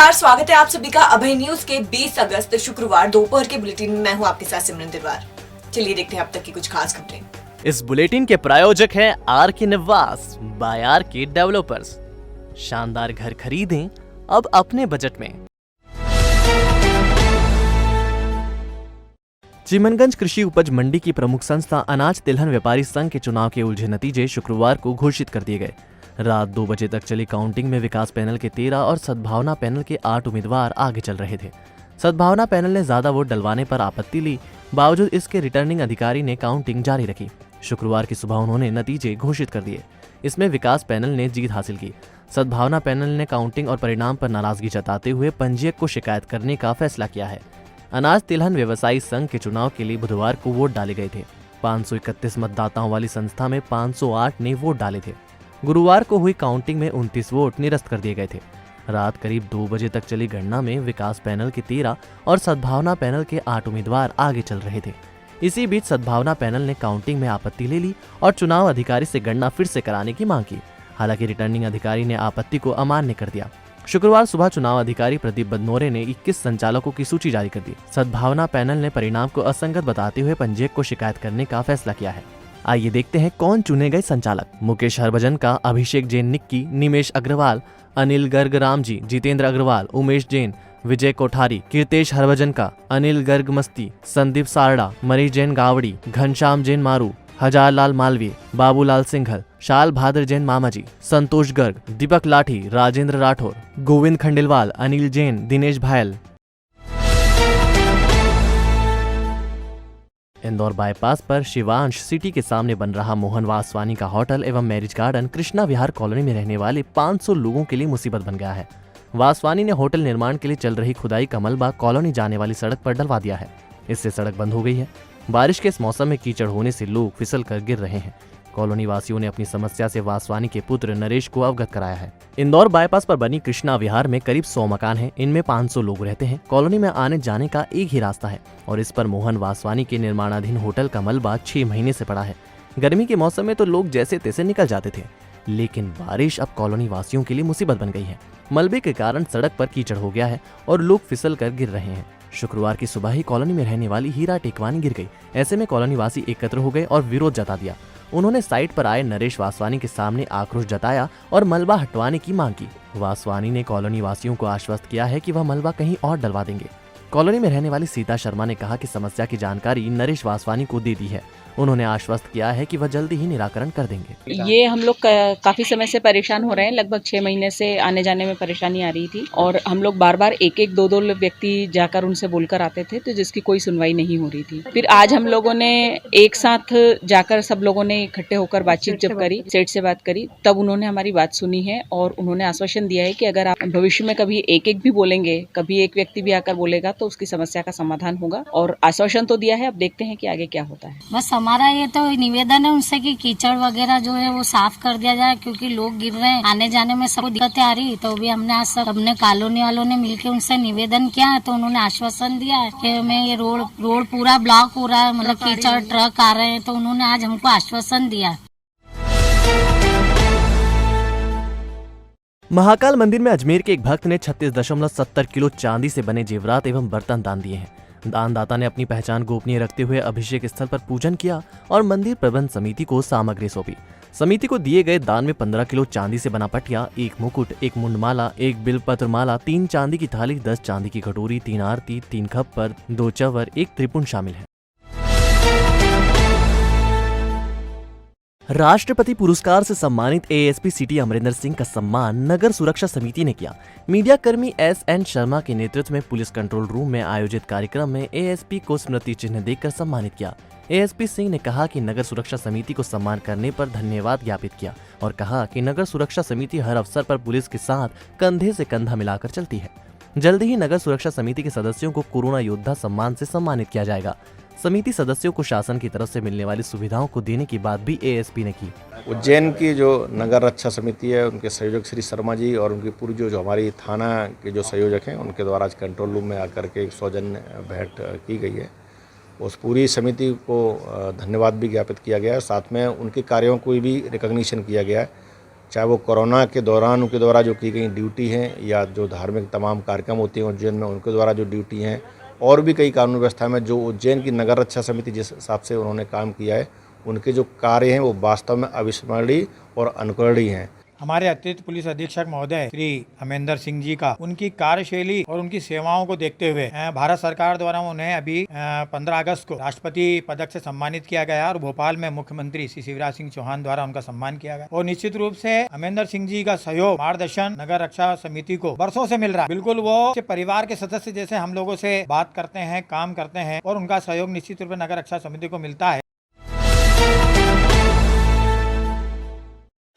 नमस्कार, स्वागत है आप सभी का अभय न्यूज के 20 अगस्त शुक्रवार दोपहर के बुलेटिन में। मैं हूं आपके साथ सिमरन दिलवार। चलिए देखते हैं अब तक की कुछ खास खबरें। इस बुलेटिन के प्रायोजक हैं आर के निवास बाय आर के डेवलपर्स। शानदार घर खरीदें अब अपने बजट में। चिमनगंज कृषि उपज मंडी की प्रमुख संस्था अनाज तिलहन व्यापारी संघ के चुनाव के उलझे नतीजे शुक्रवार को घोषित कर दिए गए। रात 2 बजे तक चली काउंटिंग में विकास पैनल के 13 और सद्भावना पैनल के 8 उम्मीदवार आगे चल रहे थे। सद्भावना पैनल ने ज्यादा वोट डलवाने पर आपत्ति ली, बावजूद इसके रिटर्निंग अधिकारी ने काउंटिंग जारी रखी। शुक्रवार की सुबह उन्होंने नतीजे घोषित कर दिए। इसमें विकास पैनल ने जीत हासिल की। सद्भावना पैनल ने काउंटिंग और परिणाम पर नाराजगी जताते हुए पंजीयक को शिकायत करने का फैसला किया है। अनाज तिलहन व्यवसायी संघ के चुनाव के लिए बुधवार को वोट डाले गए थे। 531 मतदाताओं वाली संस्था में 508 ने वोट डाले थे। गुरुवार को हुई काउंटिंग में 29 वोट निरस्त कर दिए गए थे। रात करीब 2 बजे तक चली गणना में विकास पैनल के 13 और सद्भावना पैनल के 8 उम्मीदवार आगे चल रहे थे। इसी बीच सद्भावना पैनल ने काउंटिंग में आपत्ति ले ली और चुनाव अधिकारी से गणना फिर से कराने की मांग की। हालांकि रिटर्निंग अधिकारी ने आपत्ति को अमान्य कर दिया। शुक्रवार सुबह चुनाव अधिकारी प्रदीप बदनोरे ने 21 संचालकों की सूची जारी कर दी। सद्भावना पैनल ने परिणाम को असंगत बताते हुए पंजीयक को शिकायत करने का फैसला किया है। आइए देखते हैं कौन चुने गए संचालक। मुकेश हरभजन का अभिषेक जैन निक्की, निमेश अग्रवाल, अनिल गर्ग रामजी, जितेंद्र अग्रवाल, उमेश जैन, विजय कोठारी, कीर्तेश हरभजन का, अनिल गर्ग मस्ती, संदीप सारड़ा, मरीज जैन गावड़ी, घनश्याम जैन मारू, हजार लाल मालवीय, बाबूलाल सिंघल, शाल भादर जैन मामाजी, संतोष गर्ग, दीपक लाठी, राजेंद्र राठौर, गोविंद खंडेलवाल, अनिल जैन, दिनेश भायल। इंदौर बाईपास पर शिवांश सिटी के सामने बन रहा मोहन वासवानी का होटल एवं मैरिज गार्डन कृष्णा विहार कॉलोनी में रहने वाले 500 लोगों के लिए मुसीबत बन गया है। वासवानी ने होटल निर्माण के लिए चल रही खुदाई का मलबा कॉलोनी जाने वाली सड़क पर डलवा दिया है। इससे सड़क बंद हो गई है। बारिश के इस मौसम में कीचड़ होने से लोग फिसल कर गिर रहे हैं। कॉलोनी वासियों ने अपनी समस्या से वासवानी के पुत्र नरेश को अवगत कराया है। इंदौर बाईपास पर बनी कृष्णा विहार में करीब 100 मकान हैं। इनमें 500 लोग रहते हैं। कॉलोनी में आने जाने का एक ही रास्ता है और इस पर मोहन वासवानी के निर्माणाधीन होटल का मलबा 6 महीने से पड़ा है। गर्मी के मौसम में तो लोग जैसे तैसे निकल जाते थे, लेकिन बारिश अब कॉलोनी वासियों के लिए मुसीबत बन गई है। मलबे के कारण सड़क पर कीचड़ हो गया है और लोग फिसल कर गिर रहे हैं। शुक्रवार की सुबह ही कॉलोनी में रहने वाली हीरा टेकवानी गिर गई। ऐसे में कॉलोनी वासी एकत्र हो गए और विरोध जता दिया। उन्होंने साइट पर आए नरेश वासवानी के सामने आक्रोश जताया और मलबा हटवाने की मांग की। वासवानी ने कॉलोनी वासियों को आश्वस्त किया है कि वह मलबा कहीं और डलवा देंगे। कॉलोनी में रहने वाली सीता शर्मा ने कहा कि समस्या की जानकारी नरेश वासवानी को दे दी है। उन्होंने आश्वस्त किया है कि वह जल्दी ही निराकरण कर देंगे। ये हम लोग काफी समय से परेशान हो रहे हैं। लगभग 6 महीने से आने जाने में परेशानी आ रही थी और हम लोग बार बार एक एक दो व्यक्ति जाकर उनसे बोलकर आते थे, तो जिसकी कोई सुनवाई नहीं हो रही थी। फिर आज हम लोगों ने एक साथ जाकर सब लोगों ने इकट्ठे होकर बातचीत जब करी, सेठ से बात करी, तब उन्होंने हमारी बात सुनी है और उन्होंने आश्वासन दिया है कि अगर आप भविष्य में कभी एक भी बोलेंगे, कभी एक व्यक्ति भी आकर बोलेगा तो उसकी समस्या का समाधान होगा। और आश्वासन तो दिया है, अब देखते हैं कि आगे क्या होता है। बस हमारा ये तो निवेदन है उनसे कि कीचड़ वगैरह जो है वो साफ कर दिया जाए, क्योंकि लोग गिर रहे हैं, आने जाने में सबको दिक्कतें आ रही। तो भी हमने आज सबने कॉलोनी वालों ने मिलकर उनसे निवेदन किया है, तो उन्होंने आश्वासन दिया है कि मैं ये रोड पूरा ब्लॉक हो रहा है, मतलब कीचड़ ट्रक आ रहे हैं, तो उन्होंने आज हमको आश्वासन दिया। महाकाल मंदिर में अजमेर के एक भक्त ने 36.70 किलो चांदी से बने जेवरात एवं बर्तन दान दिए हैं। दानदाता ने अपनी पहचान गोपनीय रखते हुए अभिषेक स्थल पर पूजन किया और मंदिर प्रबंध समिति को सामग्री सौंपी। समिति को दिए गए दान में 15 किलो चांदी से बना पटिया, 1 मुकुट, 1 मुंडमाला, 1 बिलपत्र माला, 3 चांदी की थाली, 10 चांदी की कटोरी, 3 आरती, 3 खप्पर, 2 चवर, 1 त्रिपुंड शामिल है। राष्ट्रपति पुरस्कार से सम्मानित एएसपी सिटी अमरिंदर सिंह का सम्मान नगर सुरक्षा समिति ने किया। मीडिया कर्मी एसएन शर्मा के नेतृत्व में पुलिस कंट्रोल रूम में आयोजित कार्यक्रम में एएसपी को स्मृति चिन्ह देकर सम्मानित किया। एएसपी सिंह ने कहा कि नगर सुरक्षा समिति को सम्मान करने पर धन्यवाद ज्ञापित किया और कहा कि नगर सुरक्षा समिति हर अवसर पर पुलिस के साथ कंधे से कंधा मिलाकर चलती है। जल्द ही नगर सुरक्षा समिति के सदस्यों को कोरोना योद्धा सम्मान से सम्मानित किया जाएगा। समिति सदस्यों को शासन की तरफ से मिलने वाली सुविधाओं को देने की बात भी एएसपी ने की। उज्जैन की जो नगर रक्षा समिति है, उनके संयोजक श्री शर्मा जी और उनकी पूरी जो हमारी थाना के जो संयोजक हैं, उनके द्वारा आज कंट्रोल रूम में आकर के एक सौजन्य भेंट की गई है। उस पूरी समिति को धन्यवाद भी ज्ञापित किया गया है। साथ में उनके कार्यों को भी रिकॉग्निशन किया गया है चाहे वो कोरोना के दौरान उनके द्वारा जो की गई ड्यूटी हैं या जो धार्मिक तमाम कार्यक्रम होते हैं उज्जैन में उनके द्वारा जो ड्यूटी हैं, और भी कई कानून व्यवस्था में जो उज्जैन की नगर रक्षा समिति जिस हिसाब से उन्होंने काम किया है, उनके जो कार्य हैं वो वास्तव में अविस्मरणीय और अनुकरणीय हैं। हमारे अतिरिक्त पुलिस अधीक्षक महोदय श्री अमेंदर सिंह जी का उनकी कार्यशैली और उनकी सेवाओं को देखते हुए भारत सरकार द्वारा उन्हें अभी 15 अगस्त को राष्ट्रपति पदक से सम्मानित किया गया और भोपाल में मुख्यमंत्री श्री शिवराज सिंह चौहान द्वारा उनका सम्मान किया गया। और निश्चित रूप से अमेंदर सिंह जी का सहयोग मार्गदर्शन नगर रक्षा समिति को वर्षों से मिल रहा है। बिल्कुल वो परिवार के सदस्य जैसे हम लोगों से बात करते हैं, काम करते हैं, और उनका सहयोग निश्चित रूप से नगर रक्षा समिति को मिलता है।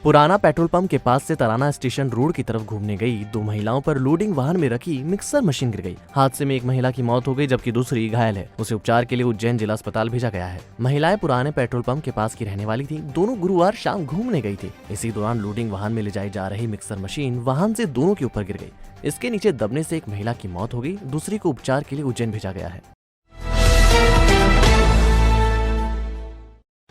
पुराना पेट्रोल पंप के पास से तराना स्टेशन रोड की तरफ घूमने गई 2 महिलाओं पर लोडिंग वाहन में रखी मिक्सर मशीन गिर गई। हादसे में एक महिला की मौत हो गई जबकि दूसरी घायल है। उसे उपचार के लिए उज्जैन जिला अस्पताल भेजा गया है। महिलाएं पुराने पेट्रोल पंप के पास की रहने वाली थी। दोनों गुरुवार शाम घूमने गई थी। इसी दौरान लोडिंग वाहन में ले जाई जा रही मिक्सर मशीन वाहन से दोनों के ऊपर गिर गई। इसके नीचे दबने से एक महिला की मौत हो गई, दूसरी को उपचार के लिए उज्जैन भेजा गया है।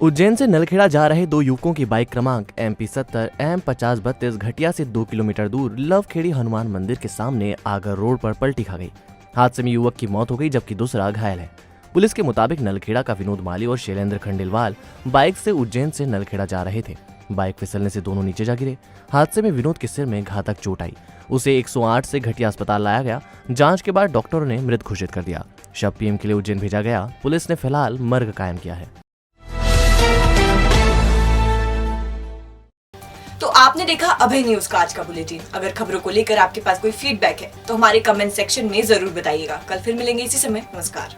उज्जैन से नलखेड़ा जा रहे 2 युवकों की बाइक क्रमांक MP70 M5032 घटिया से 2 किलोमीटर दूर लवखेड़ी हनुमान मंदिर के सामने आगर रोड पर पलटी खा गई। हादसे में युवक की मौत हो गई जबकि दूसरा घायल है। पुलिस के मुताबिक नलखेड़ा का विनोद माली और शैलेंद्र खंडेलवाल बाइक से उज्जैन से नलखेड़ा जा रहे थे। बाइक फिसलने से दोनों नीचे जा गिरे। हादसे में विनोद के सिर में घातक चोट आई। उसे 108 से घटिया अस्पताल लाया गया। जांच के बाद डॉक्टरों ने मृत घोषित कर दिया। शव PM के लिए उज्जैन भेजा गया। पुलिस ने फिलहाल मर्ग कायम किया है। तो आपने देखा अभय न्यूज का आज का बुलेटिन। अगर खबरों को लेकर आपके पास कोई फीडबैक है तो हमारे कमेंट सेक्शन में जरूर बताइएगा। कल फिर मिलेंगे इसी समय। नमस्कार।